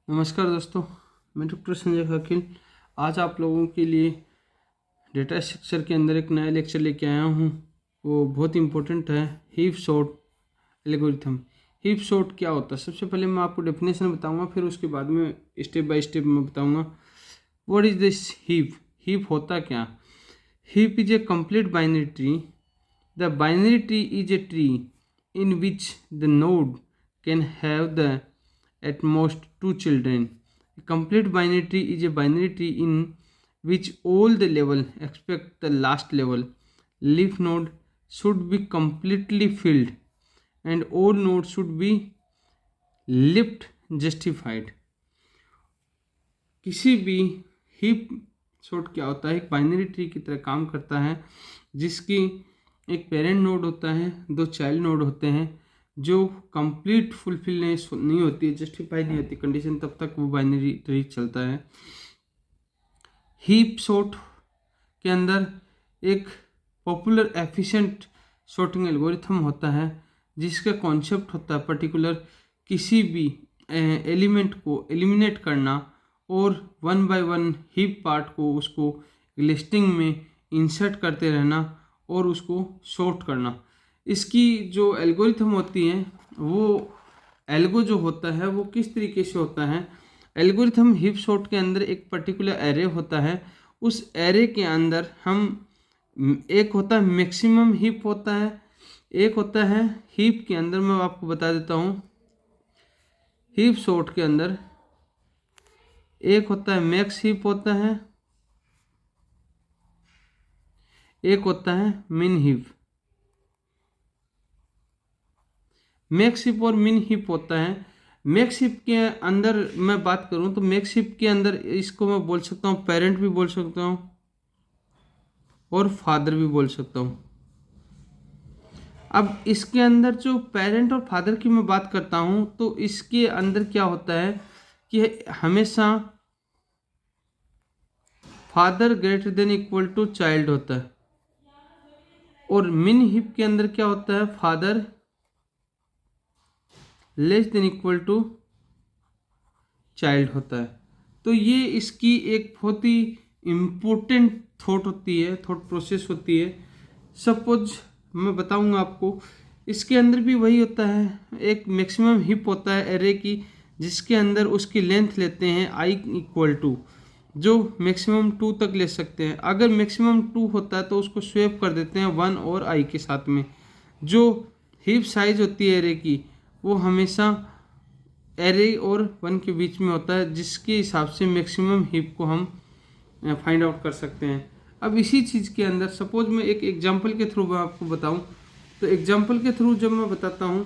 नमस्कार दोस्तों, मैं डॉक्टर संजय खकील। आज आप लोगों के लिए डेटा स्ट्रक्चर के अंदर एक नया लेक्चर लेके आया हूँ। वो बहुत इंपॉर्टेंट है, heap sort algorithm. Heap sort क्या होता है, सबसे पहले मैं आपको डेफिनेशन बताऊंगा, फिर उसके बाद में स्टेप बाय स्टेप मैं बताऊंगा what is this heap. Heap होता क्या? Heap is a complete binary tree. The binary tree is a tree in which the node can have the at most two children. A complete binary tree is a binary tree in which all the level except the last level leaf node should be completely filled and all nodes should be left justified. किसी भी heap sort क्या होता है, एक binary tree की तरह काम करता है जिसकी एक पेरेंट नोड होता है, दो चाइल्ड नोड होते हैं। जो कंप्लीट फुलफिलनेस नहीं होती है, जस्टिफाई नहीं होती कंडीशन, तब तक वो बाइनरी ट्री चलता है। हीप सॉर्ट के अंदर एक पॉपुलर एफिशिएंट सॉर्टिंग एल्गोरिथम होता है जिसका कॉन्सेप्ट होता है पर्टिकुलर किसी भी एलिमेंट को एलिमिनेट करना और one by one heap part को उसको लिस्टिंग में इंसर्ट करते रहना और उसको सॉर्ट करना। इसकी जो एल्गोरिथम होती है, वो एल्गो जो होता है वो किस तरीके से होता है। एल्गोरिथम हीप सॉर्ट के अंदर एक पर्टिकुलर एरे होता है। उस एरे के अंदर हम एक होता है मैक्सिमम हीप होता है, एक होता है हीप के अंदर मैं आपको बता देता हूँ। हीप सॉर्ट के अंदर एक होता है मैक्स हीप होता है, एक होता है मिन हीप। मैक्स हीप और मिन हीप होता है। मैक्स हीप के अंदर मैं बात करूं तो मैक्स हीप के अंदर इसको मैं बोल सकता हूं पेरेंट भी बोल सकता हूं और फादर भी बोल सकता हूं। अब इसके अंदर जो पेरेंट और फादर की मैं बात करता हूं तो इसके अंदर क्या होता है कि हमेशा father greater than equal to child होता है, और मिन हीप के अंदर क्या होता है father less than equal to child होता है। तो ये इसकी एक बहुत ही इम्पोर्टेंट थॉट होती है, थॉट प्रोसेस होती है। सपोज मैं बताऊंगा आपको, इसके अंदर भी वही होता है, एक मैक्सिमम हिप होता है एरे की जिसके अंदर उसकी लेंथ लेते हैं आई इक्वल टू, जो मैक्सिमम 2 तक ले सकते हैं। अगर मैक्सिमम 2 होता है तो उसको स्वेप कर देते हैं 1 और आई के साथ में। जो हिप साइज होती है एरे की वो हमेशा एरे और 1 के बीच में होता है, जिसके हिसाब से मैक्सिमम हीप को हम फाइंड आउट कर सकते हैं। अब इसी चीज़ के अंदर सपोज मैं एक एग्जांपल के थ्रू मैं आपको बताऊं, तो एग्जांपल के थ्रू जब मैं बताता हूं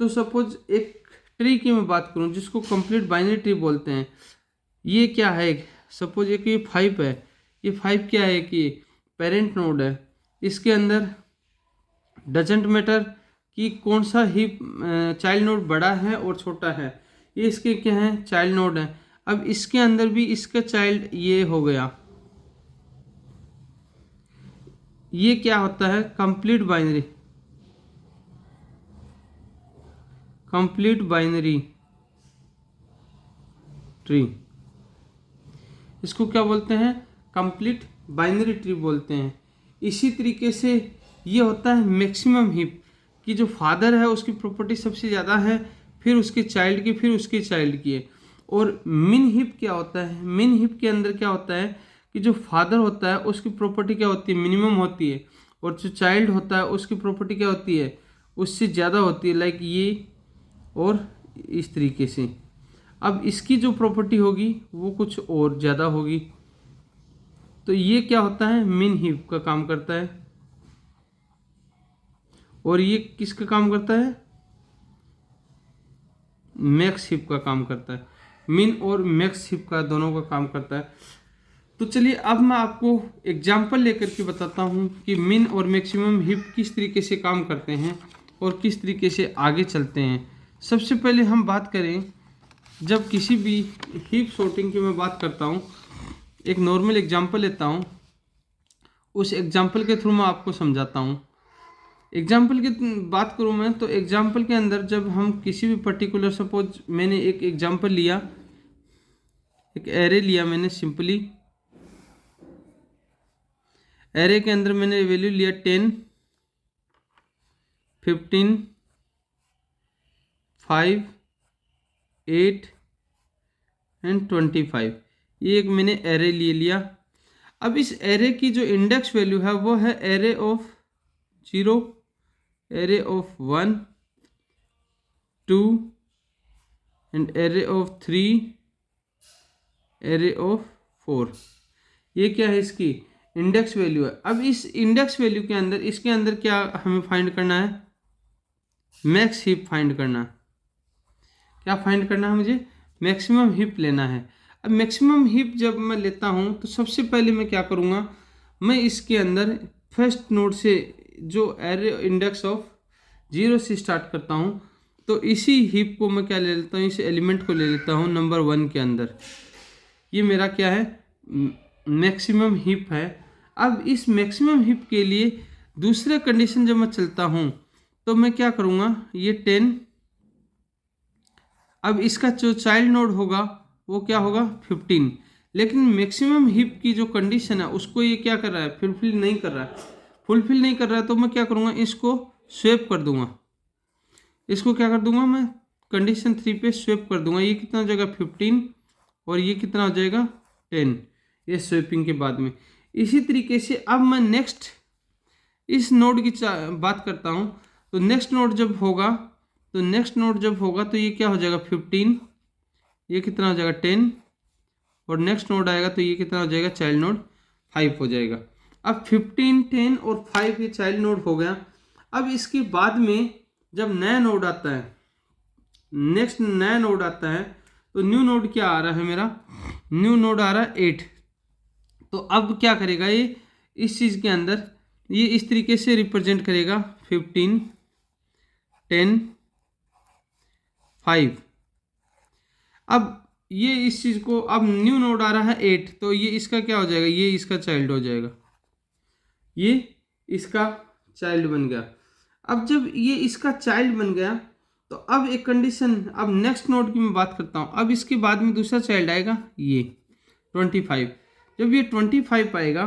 तो सपोज एक ट्री की मैं बात करूं जिसको कंप्लीट बाइनरी ट्री बोलते हैं। ये क्या है, सपोज एक ये 5 है। ये 5 क्या है कि पेरेंट नोड है। इसके अंदर डजेंट मैटर कि कौन सा ही चाइल्ड नोड बड़ा है और छोटा है, ये इसके क्या है चाइल्ड नोड है। अब इसके अंदर भी इसका चाइल्ड ये हो गया। ये क्या होता है complete binary, complete binary tree. इसको क्या बोलते हैं कंप्लीट बाइनरी ट्री बोलते हैं। इसी तरीके से ये होता है मैक्सिमम हीप कि जो फादर है उसकी प्रॉपर्टी सबसे ज़्यादा है, फिर उसके चाइल्ड की, फिर उसके चाइल्ड की है। और मिन हीप क्या होता है, मिन हीप के अंदर क्या होता है कि जो फादर होता है उसकी प्रॉपर्टी क्या होती है मिनिमम होती है, और जो चाइल्ड होता है उसकी प्रॉपर्टी क्या होती है उससे ज़्यादा होती है, लाइक ये और इस तरीके से। अब इसकी जो प्रॉपर्टी होगी वो कुछ और ज़्यादा होगी। तो ये क्या होता है मिन हीप का काम करता है, और ये किसका काम करता है मैक्स हीप का काम करता है। मिन और मैक्स हीप का दोनों का काम करता है। तो चलिए अब मैं आपको एग्जांपल लेकर के बताता हूँ कि मिन और मैक्सिमम हीप किस तरीके से काम करते हैं और किस तरीके से आगे चलते हैं। सबसे पहले हम बात करें, जब किसी भी हीप सॉर्टिंग की मैं बात करता हूँ, एक नॉर्मल एग्जांपल लेता हूँ, उस एग्जांपल के थ्रू मैं आपको समझाता हूँ। एग्जाम्पल की बात करूँ मैं तो एग्जाम्पल के अंदर जब हम किसी भी पर्टिकुलर, सपोज मैंने एक एग्जाम्पल लिया एक एरे लिया मैंने सिंपली, एरे के अंदर मैंने वैल्यू लिया 10, 15, 5, 8 एंड 25। ये एक मैंने एरे ले लिया। अब इस एरे की जो इंडेक्स वैल्यू है वो है array of 0, array of 1, 2 and array of 3, array of 4। ये क्या है, इसकी इंडेक्स वैल्यू है। अब इस इंडेक्स वैल्यू के अंदर, इसके अंदर क्या हमें फाइंड करना है, मैक्स हीप फाइंड करना है। क्या फाइंड करना है मुझे, मैक्सिमम हीप लेना है। अब मैक्सिमम हीप जब मैं लेता हूँ तो सबसे पहले मैं क्या करूँगा, मैं इसके अंदर फर्स्ट नोड से जो एरे इंडेक्स ऑफ 0 से स्टार्ट करता हूँ, तो इसी हीप को मैं क्या ले लेता हूँ, इस एलिमेंट को ले लेता हूँ नंबर 1 के अंदर। ये मेरा क्या है, मैक्सिमम हीप है। अब इस मैक्सिमम हीप के लिए दूसरे कंडीशन जब मैं चलता हूँ तो मैं क्या करूँगा, ये 10, अब इसका जो चाइल्ड नोड होगा वो क्या होगा 15, लेकिन मैक्सिमम हीप की जो कंडीशन है उसको ये क्या कर रहा है, फुलफिल नहीं कर रहा है, तो मैं क्या करूँगा, इसको स्वेप कर दूंगा। इसको क्या कर दूंगा, मैं कंडीशन 3 पे स्वेप कर दूंगा। ये कितना हो जाएगा 15 और ये कितना हो जाएगा 10, ये स्वेपिंग के बाद में। इसी तरीके से अब मैं नेक्स्ट इस नोड की बात करता हूँ, तो नेक्स्ट नोड जब होगा तो ये क्या हो जाएगा 15, ये कितना हो जाएगा 10, और नेक्स्ट नोड आएगा तो ये कितना हो जाएगा, चाइल्ड नोड 5 हो जाएगा। अब 15, 10 और 5 ये चाइल्ड नोड हो गया। अब इसके बाद में जब नया नोड आता है, नेक्स्ट नया नोड आता है, तो न्यू नोड क्या आ रहा है मेरा, न्यू नोड आ रहा है 8। तो अब क्या करेगा ये, इस चीज़ के अंदर ये इस तरीके से रिप्रेजेंट करेगा 15, 10, 5। अब ये इस चीज़ को, अब न्यू नोड आ रहा है 8, तो ये इसका क्या हो जाएगा, ये इसका चाइल्ड हो जाएगा, ये इसका चाइल्ड बन गया। अब जब ये इसका चाइल्ड बन गया तो अब एक कंडीशन, अब नेक्स्ट नोड की मैं बात करता हूँ। अब इसके बाद में दूसरा चाइल्ड आएगा ये 25। जब ये 25 आएगा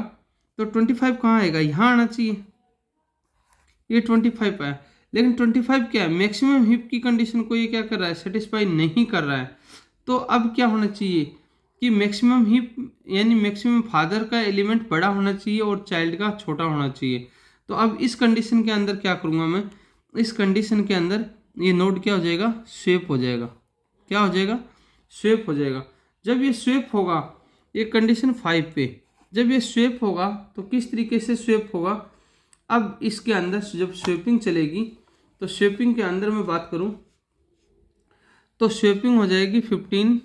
तो 25 कहाँ आएगा, यहाँ आना चाहिए। ये 25 आया, लेकिन 25 क्या है, मैक्सिमम हीप की कंडीशन को ये क्या कर रहा है, सेटिस्फाई नहीं कर रहा है। तो अब क्या होना चाहिए कि मैक्सिमम हीप यानी मैक्सिमम फादर का एलिमेंट बड़ा होना चाहिए और चाइल्ड का छोटा होना चाहिए। तो अब इस कंडीशन के अंदर क्या करूँगा मैं, इस कंडीशन के अंदर ये नोड क्या हो जाएगा, स्वेप हो जाएगा। क्या हो जाएगा, स्वेप हो जाएगा। जब ये स्वेप होगा, ये कंडीशन 5 पे जब ये स्वेप होगा तो किस तरीके से स्वेप होगा, अब इसके अंदर जब स्वेपिंग चलेगी तो स्वेपिंग के अंदर मैं बात करूं तो स्वेपिंग हो जाएगी 15,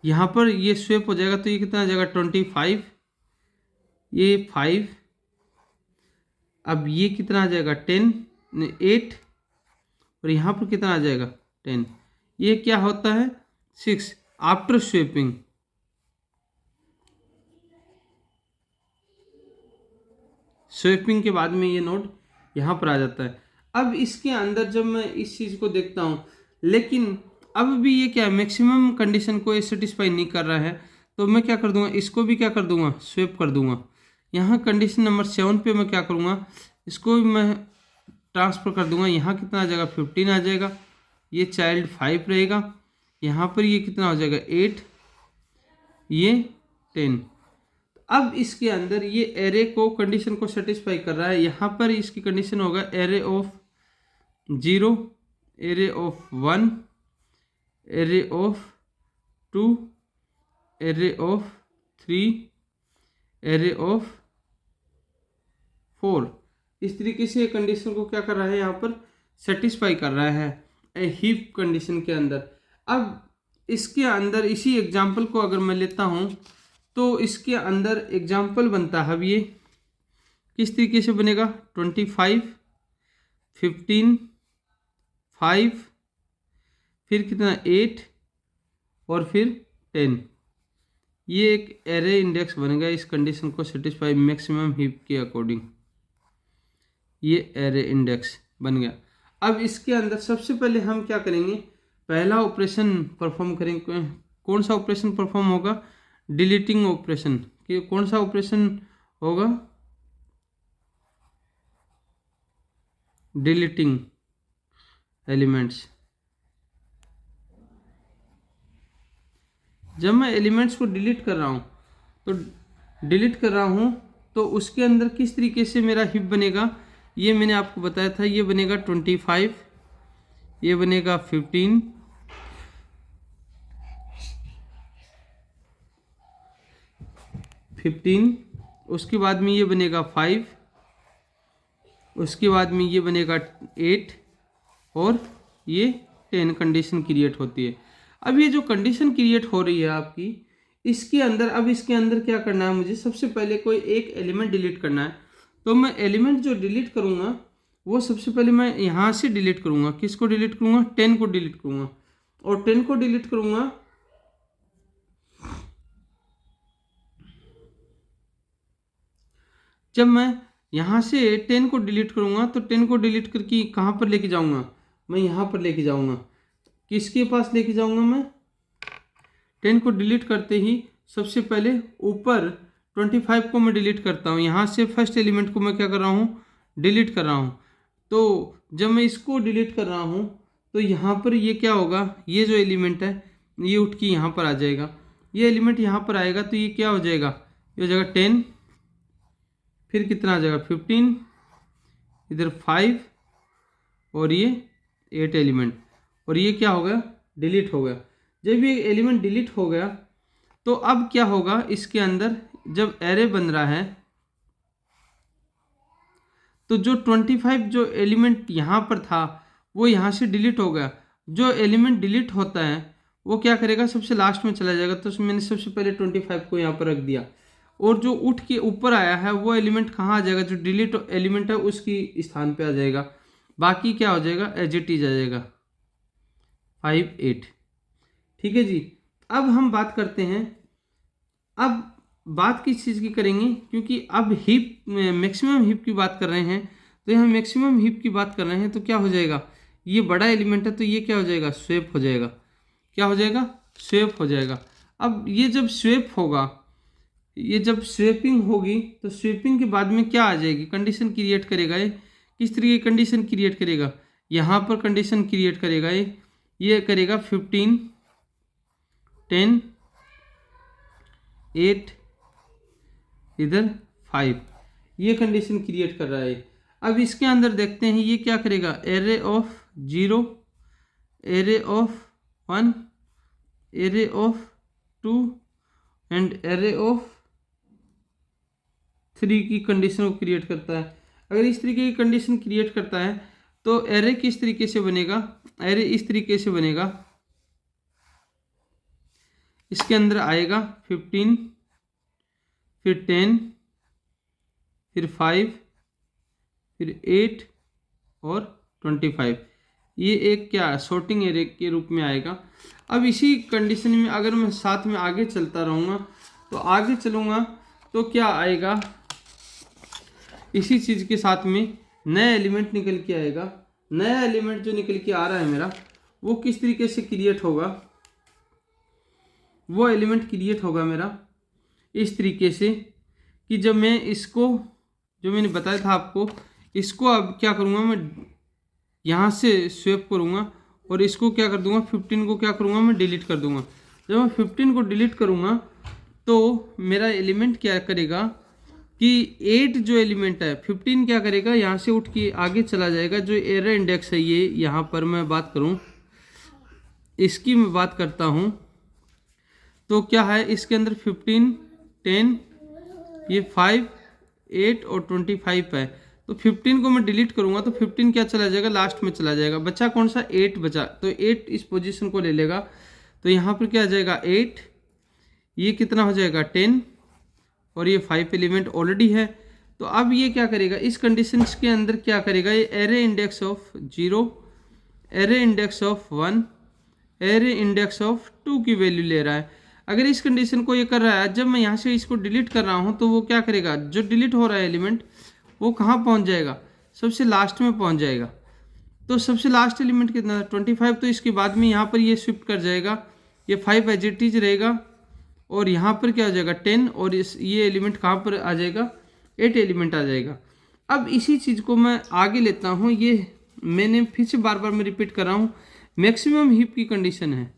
यहाँ पर ये स्वेप हो जाएगा तो ये कितना आ जाएगा 25, ये 5, अब ये कितना आ जाएगा 10, 8, और यहाँ पर कितना आ जाएगा 10। ये क्या होता है 6 आफ्टर स्वेपिंग। स्वेपिंग के बाद में ये नोड यहाँ पर आ जाता है। अब इसके अंदर जब मैं इस चीज़ को देखता हूँ, लेकिन अब भी ये क्या मैक्सिमम कंडीशन को ये सेटिस्फाई नहीं कर रहा है, तो मैं क्या कर दूंगा, इसको भी क्या कर दूंगा, स्वेप कर दूंगा। यहाँ कंडीशन नंबर 7 पे मैं क्या करूँगा, इसको भी मैं ट्रांसफ़र कर दूंगा। यहाँ कितना आ जाएगा 15 आ जाएगा, ये चाइल्ड 5 रहेगा, यहाँ पर ये कितना हो जाएगा 8, ये 10। अब इसके अंदर ये एरे को कंडीशन को सेटिस्फाई कर रहा है। यहाँ पर इसकी कंडीशन होगा array of 0, array of 1, array of 2, array of 3, array of 4। इस तरीके से कंडीशन को क्या कर रहा है, यहाँ पर सेटिस्फाई कर रहा है ए हीप कंडीशन के अंदर। अब इसके अंदर इसी एग्जाम्पल को अगर मैं लेता हूँ तो इसके अंदर एग्जाम्पल बनता है। अब ये किस तरीके से बनेगा, 25, 15, 5, फिर कितना 8 और फिर 10। ये एक एरे इंडेक्स बनेगा इस कंडीशन को सेटिस्फाई मैक्सिमम हीप के अकॉर्डिंग। ये एरे इंडेक्स बन गया। अब इसके अंदर सबसे पहले हम क्या करेंगे, पहला ऑपरेशन परफॉर्म करेंगे कौन सा ऑपरेशन परफॉर्म होगा, डिलीटिंग ऑपरेशन। कि कौन सा ऑपरेशन होगा, डिलीटिंग एलिमेंट्स। जब मैं एलिमेंट्स को डिलीट कर रहा हूँ तो उसके अंदर किस तरीके से मेरा हिप बनेगा, ये मैंने आपको बताया था। ये बनेगा 25, ये बनेगा 15, उसके बाद में ये बनेगा 5, उसके बाद में ये बनेगा 8 और ये 10 कंडीशन क्रिएट होती है। अब ये जो कंडीशन क्रिएट हो रही है आपकी, इसके अंदर अब इसके अंदर क्या करना है मुझे, सबसे पहले कोई एक एलिमेंट डिलीट करना है। तो मैं एलिमेंट जो डिलीट करूँगा वो सबसे पहले मैं यहाँ से डिलीट करूँगा। किसको डिलीट करूँगा, 10 को डिलीट करूँगा। और 10 को डिलीट करूँगा जब मैं यहाँ से 10 को डिलीट करूँगा तो 10 को डिलीट करके कहाँ पर लेके जाऊँगा, मैं यहाँ पर लेके जाऊँगा। किसके पास लेके जाऊँगा, मैं 10 को डिलीट करते ही सबसे पहले ऊपर 25 को मैं डिलीट करता हूँ। यहाँ से फर्स्ट एलिमेंट को मैं क्या कर रहा हूँ, डिलीट कर रहा हूँ। तो जब मैं इसको डिलीट कर रहा हूँ तो यहाँ पर ये क्या होगा, ये जो एलिमेंट है ये उठ के यहाँ पर आ जाएगा। ये एलिमेंट यहाँ पर आएगा तो ये क्या हो जाएगा, ये हो जाएगा 10, फिर कितना आ जाएगा 15, इधर 5 और ये 8 एलिमेंट, और ये क्या हो गया, डिलीट हो गया। जब ये एलिमेंट डिलीट हो गया तो अब क्या होगा, इसके अंदर जब एरे बन रहा है तो जो 25 जो एलिमेंट यहाँ पर था वो यहाँ से डिलीट हो गया। जो एलिमेंट डिलीट होता है वो क्या करेगा, सबसे लास्ट में चला जाएगा। तो मैंने सबसे पहले 25 को यहाँ पर रख दिया, और जो उठ के ऊपर आया है वो एलिमेंट कहाँ आ जाएगा, जो डिलीट एलिमेंट है उसकी स्थान पे आ जाएगा। बाकी क्या हो जाएगा, एज इट इज आ जाएगा 5, 8। ठीक है जी। अब हम बात करते हैं, अब बात किस चीज़ की करेंगे, क्योंकि अब हिप मैक्सिमम हिप की बात कर रहे हैं। तो यहाँ मैक्सिमम हिप की बात कर रहे हैं तो क्या हो जाएगा, ये बड़ा एलिमेंट है तो ये क्या हो जाएगा, स्वेप हो जाएगा। क्या हो जाएगा, स्वेप हो जाएगा। अब ये जब स्वेप होगा, ये जब स्वेपिंग होगी तो स्वेपिंग के बाद में क्या आ जाएगी, कंडीशन क्रिएट करेगा। ये किस तरीके की कंडीशन क्रिएट करेगा, यहाँ पर कंडीशन क्रिएट करेगा। ये करेगा 15, 10, 8, इधर 5, ये कंडीशन क्रिएट कर रहा है। अब इसके अंदर देखते हैं ये क्या करेगा, array of 0, array of 1, array of 2 and array of 3 की कंडीशन को क्रिएट करता है। अगर इस तरीके की कंडीशन क्रिएट करता है तो एरे किस तरीके से बनेगा, एरे इस तरीके से बनेगा। इसके अंदर आएगा 15, फिर 10, फिर 5, फिर 8 और 25। ये एक क्या सॉर्टिंग एरे के रूप में आएगा। अब इसी कंडीशन में अगर मैं साथ में आगे चलता रहूँगा तो आगे चलूँगा तो क्या आएगा, इसी चीज़ के साथ में नया एलिमेंट निकल के आएगा। नया एलिमेंट जो निकल के आ रहा है मेरा, वो किस तरीके से क्रिएट होगा, वो एलिमेंट क्रिएट होगा मेरा इस तरीके से कि जब मैं इसको, जो मैंने बताया था आपको, इसको अब क्या करूँगा, मैं यहाँ से स्वेप करूँगा और इसको क्या कर दूँगा, 15 को क्या करूँगा, मैं डिलीट कर दूँगा। जब मैं 15 को डिलीट करूँगा तो मेरा एलिमेंट क्या करेगा कि 8 जो एलिमेंट है, 15 क्या करेगा, यहाँ से उठ के आगे चला जाएगा। जो एरे इंडेक्स है ये, यहाँ पर मैं बात करूँ, इसकी मैं बात करता हूँ तो क्या है, इसके अंदर 15, 10, ये 5, 8 और 25 है। तो 15 को मैं डिलीट करूँगा तो 15 क्या चला जाएगा, लास्ट में चला जाएगा। बचा कौन सा, 8 बचा। तो 8 इस पोजीशन को ले लेगा तो यहाँ पर क्या आ जाएगा 8, ये कितना हो जाएगा 10, और ये 5 एलिमेंट ऑलरेडी है। तो अब ये क्या करेगा, इस कंडीशंस के अंदर क्या करेगा, ये array index of 0, array index of 1, array index of 2 की वैल्यू ले रहा है। अगर इस कंडीशन को ये कर रहा है, जब मैं यहाँ से इसको डिलीट कर रहा हूँ तो वो क्या करेगा, जो डिलीट हो रहा है एलिमेंट वो कहाँ पहुँच जाएगा, सबसे लास्ट में पहुँच जाएगा। तो सबसे लास्ट एलिमेंट कितना था 25, तो इसके बाद में यहाँ पर ये शिफ्ट कर जाएगा ये 5 एज इट इज रहेगा और यहाँ पर क्या हो जाएगा 10 और ये एलिमेंट कहाँ पर आ जाएगा 8 एलिमेंट आ जाएगा। अब इसी चीज़ को मैं आगे लेता हूँ, ये मैंने फिर से बार बार मैं रिपीट कर रहा हूँ, मैक्सिमम हीप की कंडीशन है।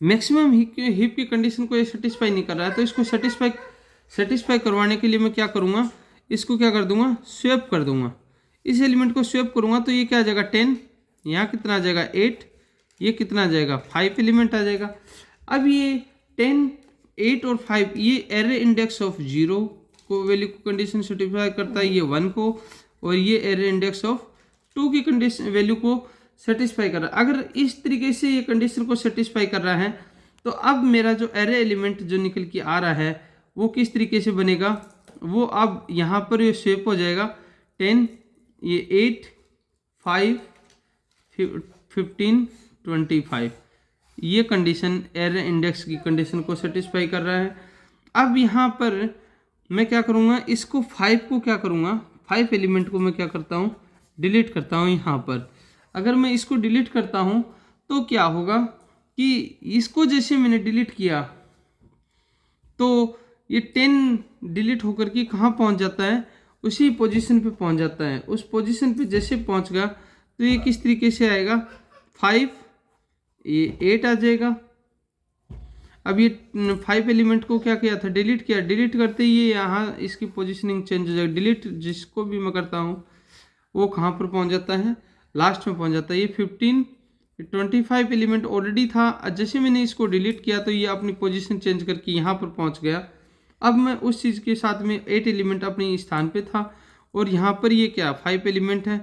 मैक्सिमम हीप की कंडीशन को ये सेटिस्फाई नहीं कर रहा है, तो इसको सेटिस्फाई करवाने के लिए मैं क्या करूँगा, इसको क्या कर दूंगा, स्वैप कर दूंगा। इस एलिमेंट को स्वैप करूँगा तो ये क्या आ जाएगा 10, यहाँ कितना आ जाएगा 8, ये कितना आ जाएगा 5 एलिमेंट आ जाएगा। अब ये 10, 8 और 5 ये एरे इंडेक्स ऑफ 0 को वैल्यू को कंडीशन सेटिस्फाई करता है, ये 1 को, और ये एरे इंडेक्स ऑफ 2 की कंडीशन वैल्यू को सेटिस्फाई कर रहा है। अगर इस तरीके से ये कंडीशन को सेटिस्फाई कर रहा है तो अब मेरा जो एरे एलिमेंट जो निकल के आ रहा है वो किस तरीके से बनेगा, वो अब यहाँ पर ये शेप हो जाएगा 10, ये 8, 5, 15, 25, ये कंडीशन एरे इंडेक्स की कंडीशन को सेटिस्फाई कर रहा है। अब यहाँ पर मैं क्या करूँगा, इसको 5 को क्या करूँगा, 5 एलिमेंट को मैं क्या करता हूँ, डिलीट करता हूँ। यहाँ पर अगर मैं इसको डिलीट करता हूँ तो क्या होगा कि इसको जैसे मैंने डिलीट किया तो ये 10 डिलीट होकर के कहाँ पहुँच जाता है, उसी पोजीशन पे पहुँच जाता है। उस पोजीशन पे जैसे पहुँच गया तो ये किस तरीके से आएगा, 5, ये 8 आ जाएगा। अब ये 5 एलिमेंट को क्या किया था, डिलीट किया, डिलीट करते ही ये यहाँ इसकी पोजीशनिंग चेंज हो जाएगी। डिलीट जिसको भी मैं करता हूँ वो कहाँ पर पहुँच जाता है, लास्ट में पहुँच जाता है। ये 15, 25 एलिमेंट ऑलरेडी था, जैसे मैंने इसको डिलीट किया तो ये अपनी पोजीशन चेंज करके यहाँ पर पहुँच गया। अब मैं उस चीज़ के साथ में 8 एलिमेंट अपने स्थान पे था और यहाँ पर ये क्या 5 एलिमेंट है,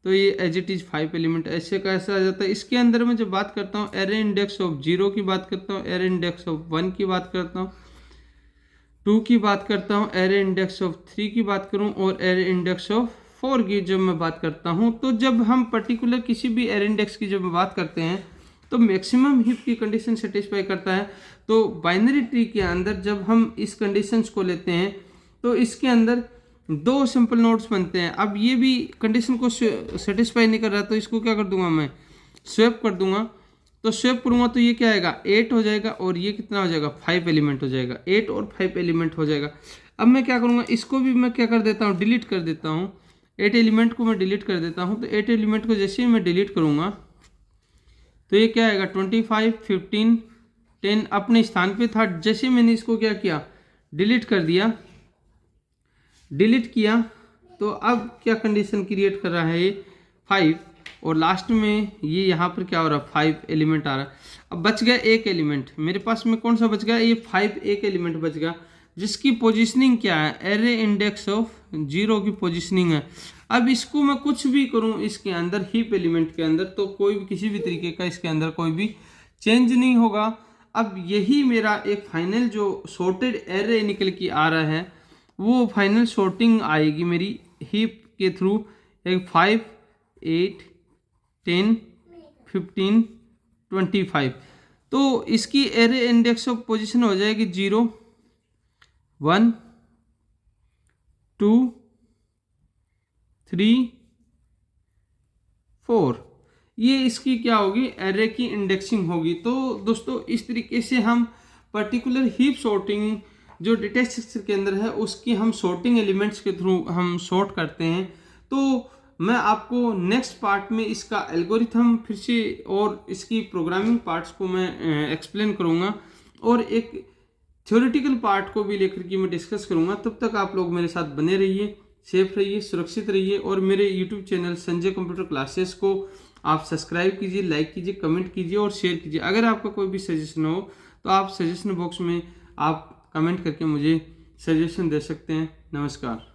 तो ये एज इट इज़ 5 एलिमेंट ऐसे का ऐसा आ जाता है। इसके अंदर मैं जब बात करता हूँ एरे इंडेक्स ऑफ 0 की बात करता हूँ, एरे इंडेक्स ऑफ 1 की बात करता हूँ, 2 की बात करता हूँ, एरे इंडेक्स ऑफ 3 की बात करूँ और एरे इंडेक्स ऑफ 4 की जब मैं बात करता हूँ, तो जब हम पर्टिकुलर किसी भी एरे इंडेक्स की जब बात करते हैं तो मैक्सिमम हीप की कंडीशन सेटिस्फाई करता है। तो बाइनरी ट्री के अंदर जब हम इस कंडीशंस को लेते हैं तो इसके अंदर 2 सिंपल नोड्स बनते हैं। अब ये भी कंडीशन को सेटिस्फाई नहीं कर रहा तो इसको क्या कर दूंगा, मैं स्वैप कर दूंगा। तो स्वैप करूंगा तो ये क्या आएगा 8 हो जाएगा और ये कितना हो जाएगा 5 एलिमेंट हो जाएगा, 8 और 5 एलिमेंट हो जाएगा। अब मैं क्या करूँगा, इसको भी मैं क्या कर देता हूँ, डिलीट कर देता हूँ। 8 एलिमेंट को मैं डिलीट कर देता हूँ। तो 8 एलिमेंट को जैसे ही मैं डिलीट करूँगा तो ये क्या आएगा 25, 15, 10 अपने स्थान पे था। जैसे मैंने इसको क्या किया, डिलीट कर दिया, डिलीट किया तो अब क्या कंडीशन क्रिएट कर रहा है ये 5 और लास्ट में ये यहाँ पर क्या हो रहा है 5 एलिमेंट आ रहा है। अब बच गया एक एलिमेंट मेरे पास में, कौन सा बच गया, ये 5 एक एलिमेंट बच गया जिसकी पोजीशनिंग क्या है, एरे इंडेक्स ऑफ 0 की पोजीशनिंग है। अब इसको मैं कुछ भी करूं इसके अंदर हीप एलिमेंट के अंदर तो कोई भी किसी भी तरीके का इसके अंदर कोई भी चेंज नहीं होगा। अब यही मेरा एक फाइनल जो सॉर्टेड एरे निकल के आ रहा है वो फाइनल सॉर्टिंग आएगी मेरी हीप के थ्रू, एक 5, 8, 10, 15, 25। तो इसकी एरे इंडेक्स ऑफ पोजीशन हो जाएगी 0, 1, 2, 3, 4। ये इसकी क्या होगी, एरे की इंडेक्सिंग होगी। तो दोस्तों इस तरीके से हम पर्टिकुलर हीप सॉर्टिंग जो डेटा स्ट्रक्चर के अंदर है उसकी हम सॉर्टिंग एलिमेंट्स के थ्रू हम सॉर्ट करते हैं। तो मैं आपको नेक्स्ट पार्ट में इसका एल्गोरिथम फिर से और इसकी प्रोग्रामिंग पार्ट्स को मैं एक्सप्लेन करूँगा और एक थ्योरेटिकल पार्ट को भी लेकर के मैं डिस्कस करूँगा। तब तक आप लोग मेरे साथ बने रहिए, सेफ रहिए, सुरक्षित रहिए और मेरे YouTube channel Sanjay computer classes को आप सब्सक्राइब कीजिए, लाइक कीजिए, कमेंट कीजिए और शेयर कीजिए। अगर आपका कोई भी सजेशन हो तो आप सजेशन बॉक्स में आप कमेंट करके मुझे सजेशन दे सकते हैं। नमस्कार।